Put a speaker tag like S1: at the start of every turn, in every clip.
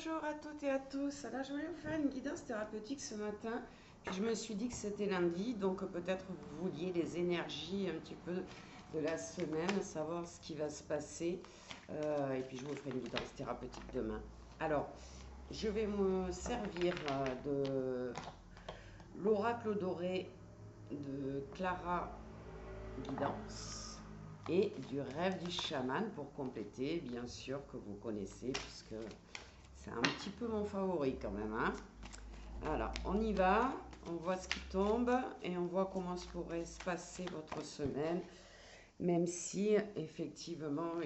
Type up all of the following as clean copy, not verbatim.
S1: Bonjour à toutes et à tous. Alors, je voulais vous faire une guidance thérapeutique ce matin. Puis je me suis dit que c'était lundi, donc peut-être vous vouliez les énergies un petit peu de la semaine, savoir ce qui va se passer. Et puis je vous ferai une guidance thérapeutique demain. Alors, je vais me servir de l'oracle doré de Clara Guidance et du rêve du chaman pour compléter, bien sûr, que vous connaissez, puisque c'est un petit peu mon favori quand même. Hein. Alors, on y va, on voit ce qui tombe et on voit comment se pourrait se passer votre semaine, même si effectivement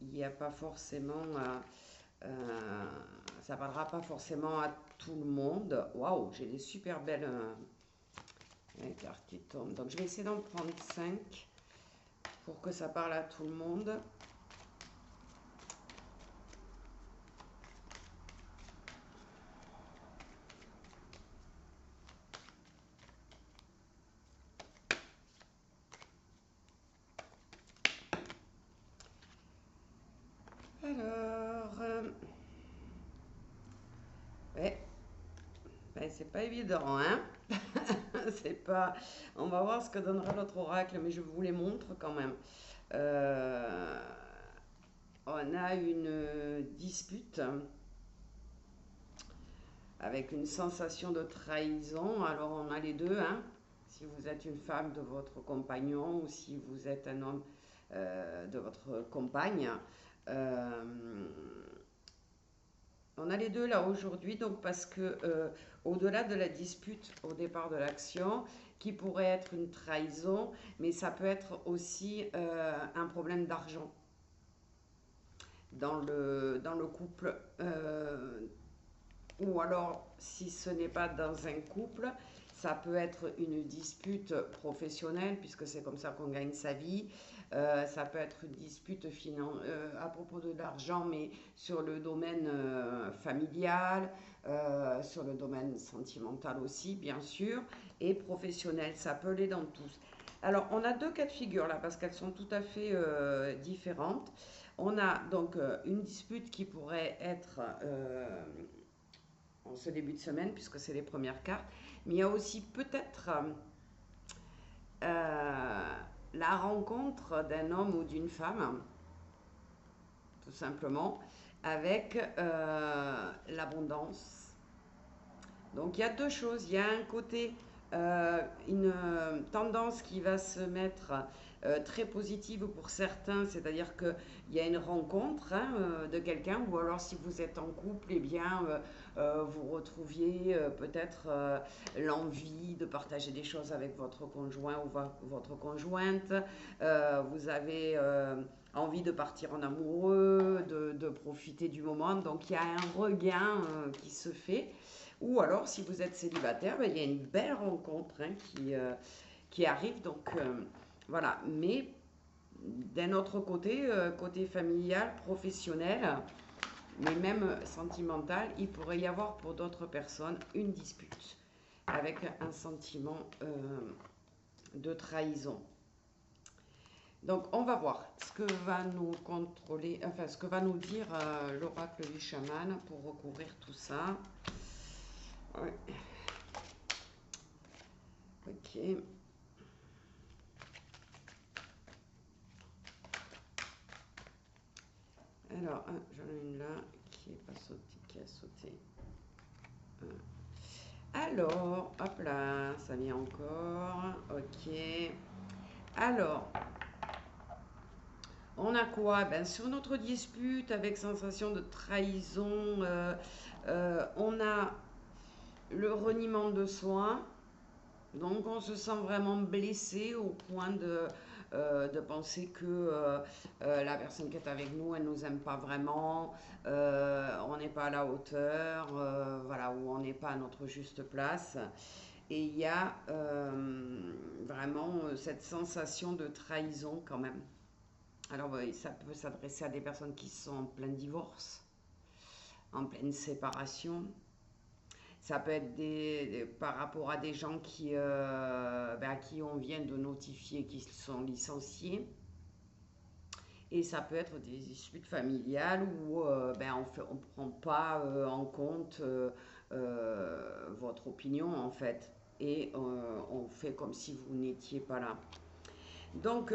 S1: il n'y a pas forcément, ça parlera pas forcément à tout le monde. Waouh, j'ai des super belles cartes qui tombent. Donc je vais essayer d'en prendre 5 pour que ça parle à tout le monde. Alors, ouais, ben, c'est pas évident, hein. C'est pas. On va voir ce que donnera l'autre oracle, mais je vous les montre quand même. Euh, on a une dispute avec une sensation de trahison. Alors on a les deux, hein. Si vous êtes une femme de votre compagnon ou si vous êtes un homme de votre compagne. Euh, On a les deux là aujourd'hui, donc parce que au-delà de la dispute au départ de l'action, qui pourrait être une trahison, mais ça peut être aussi un problème d'argent dans le couple. Ou alors, si ce n'est pas dans un couple, ça peut être une dispute professionnelle, puisque c'est comme ça qu'on gagne sa vie. Ça peut être une dispute à propos de l'argent, mais sur le domaine familial, sur le domaine sentimental aussi, bien sûr, et professionnel. Ça peut aller dans tous. Alors, on a deux cas de figure là, parce qu'elles sont tout à fait différentes. On a donc une dispute qui pourrait être en ce début de semaine, puisque c'est les premières cartes. Mais il y a aussi peut-être la rencontre d'un homme ou d'une femme, tout simplement, avec l'abondance. Donc il y a deux choses. Il y a un côté, une tendance qui va se mettre très positive pour certains, c'est-à-dire qu'il y a une rencontre hein, de quelqu'un, ou alors si vous êtes en couple, eh bien vous retrouviez peut-être l'envie de partager des choses avec votre conjoint ou votre conjointe. Vous avez envie de partir en amoureux, de profiter du moment, donc il y a un regain qui se fait. Ou alors, si vous êtes célibataire, ben, il y a une belle rencontre hein, qui arrive. Donc, voilà. Mais d'un autre côté, côté familial, professionnel, mais même sentimental, il pourrait y avoir pour d'autres personnes une dispute avec un sentiment de trahison. Donc, on va voir ce que va nous contrôler, enfin, ce que va nous dire l'oracle du chaman pour recouvrir tout ça. Ouais. Ok. Alors, j'en ai une là qui est pas sautée, qui a sauté. Alors, hop là, ça vient encore. Ok. Alors, on a quoi? Ben, sur notre dispute avec sensation de trahison, on a le reniement de soi. Donc on se sent vraiment blessé au point de penser que la personne qui est avec nous, elle ne nous aime pas vraiment, on n'est pas à la hauteur, voilà, ou on n'est pas à notre juste place. Et il y a vraiment cette sensation de trahison quand même. Alors ça peut s'adresser à des personnes qui sont en plein divorce, en pleine séparation. Ça peut être par rapport à des gens à qui on vient de notifier qu'ils sont licenciés. Et ça peut être des disputes familiales où ben, on prend pas en compte votre opinion en fait. Et on fait comme si vous n'étiez pas là. Donc,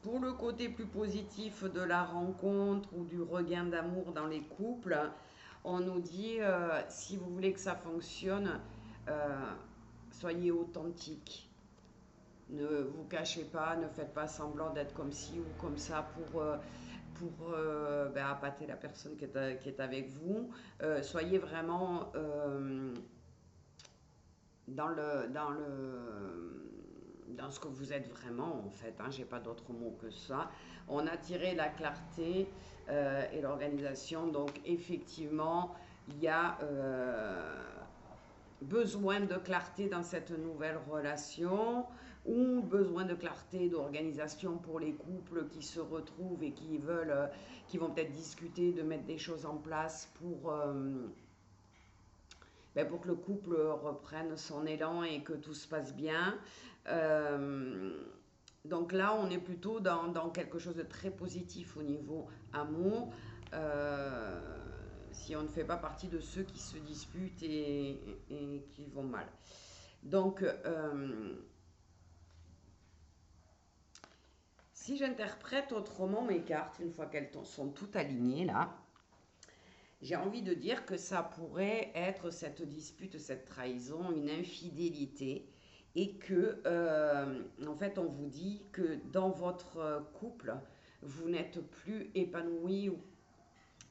S1: pour le côté plus positif de la rencontre ou du regain d'amour dans les couples, on nous dit si vous voulez que ça fonctionne, euh, soyez authentique. Ne vous cachez pas, ne faites pas semblant d'être comme ci ou comme ça pour ben, appâter la personne qui est avec vous. Soyez vraiment dans dans ce que vous êtes vraiment en fait, hein, j'ai pas d'autre mot que ça. On a tiré la clarté et l'organisation, donc effectivement il y a besoin de clarté dans cette nouvelle relation ou besoin de clarté d'organisation pour les couples qui se retrouvent et qui veulent, qui vont peut-être discuter de mettre des choses en place ben, pour que le couple reprenne son élan et que tout se passe bien. Euh, donc là, on est plutôt dans quelque chose de très positif au niveau amour. Euh, si on ne fait pas partie de ceux qui se disputent et qui vont mal. Donc, si j'interprète autrement mes cartes, une fois qu'elles sont toutes alignées là, j'ai envie de dire que ça pourrait être cette dispute, cette trahison, une infidélité, et que, en fait, on vous dit que dans votre couple, vous n'êtes plus épanoui,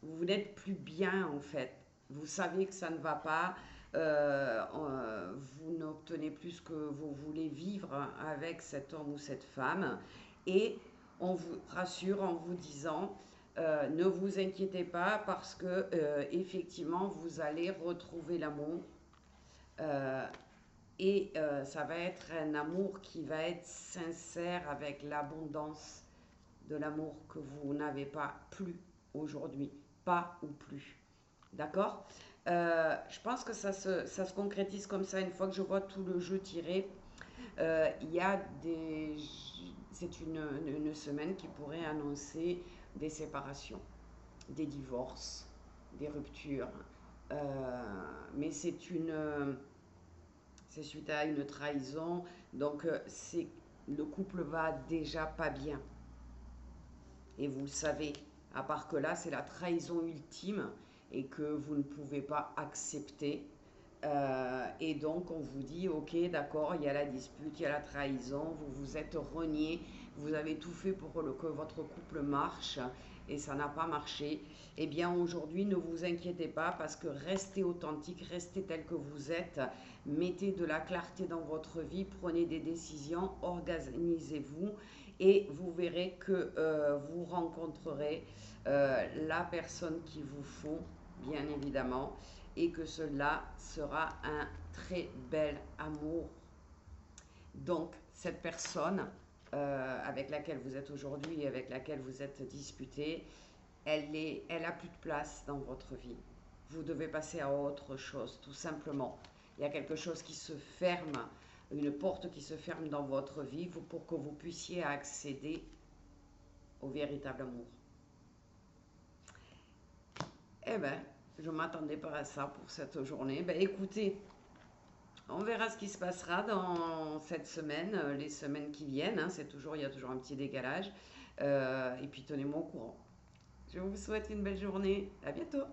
S1: vous n'êtes plus bien, en fait. Vous savez que ça ne va pas, vous n'obtenez plus ce que vous voulez vivre avec cet homme ou cette femme, et on vous rassure en vous disant ne vous inquiétez pas parce que effectivement vous allez retrouver l'amour et ça va être un amour qui va être sincère avec l'abondance de l'amour que vous n'avez pas plus aujourd'hui, pas ou plus. D'accord. Je pense que ça se concrétise comme ça une fois que je vois tout le jeu tiré. Il y a des. C'est une semaine qui pourrait annoncer des séparations, des divorces, des ruptures. Mais c'est suite à une trahison, donc le couple va déjà pas bien. Et vous le savez, à part que là, c'est la trahison ultime et que vous ne pouvez pas accepter. Et donc, on vous dit, ok, d'accord, il y a la dispute, il y a la trahison, vous vous êtes renié, vous avez tout fait pour que votre couple marche et ça n'a pas marché. Eh bien, aujourd'hui, ne vous inquiétez pas parce que restez authentique, restez tel que vous êtes, mettez de la clarté dans votre vie, prenez des décisions, organisez-vous et vous verrez que vous rencontrerez la personne qu'il vous faut, bien évidemment, et que cela sera un très bel amour. Donc, cette personne avec laquelle vous êtes aujourd'hui et avec laquelle vous êtes disputé, elle a plus de place dans votre vie. Vous devez passer à autre chose, tout simplement. Il y a quelque chose qui se ferme, une porte qui se ferme dans votre vie pour que vous puissiez accéder au véritable amour. Eh ben, je ne m'attendais pas à ça pour cette journée. Ben écoutez, on verra ce qui se passera dans cette semaine, les semaines qui viennent. Hein, il y a toujours un petit décalage. Et puis tenez-moi au courant. Je vous souhaite une belle journée. À bientôt.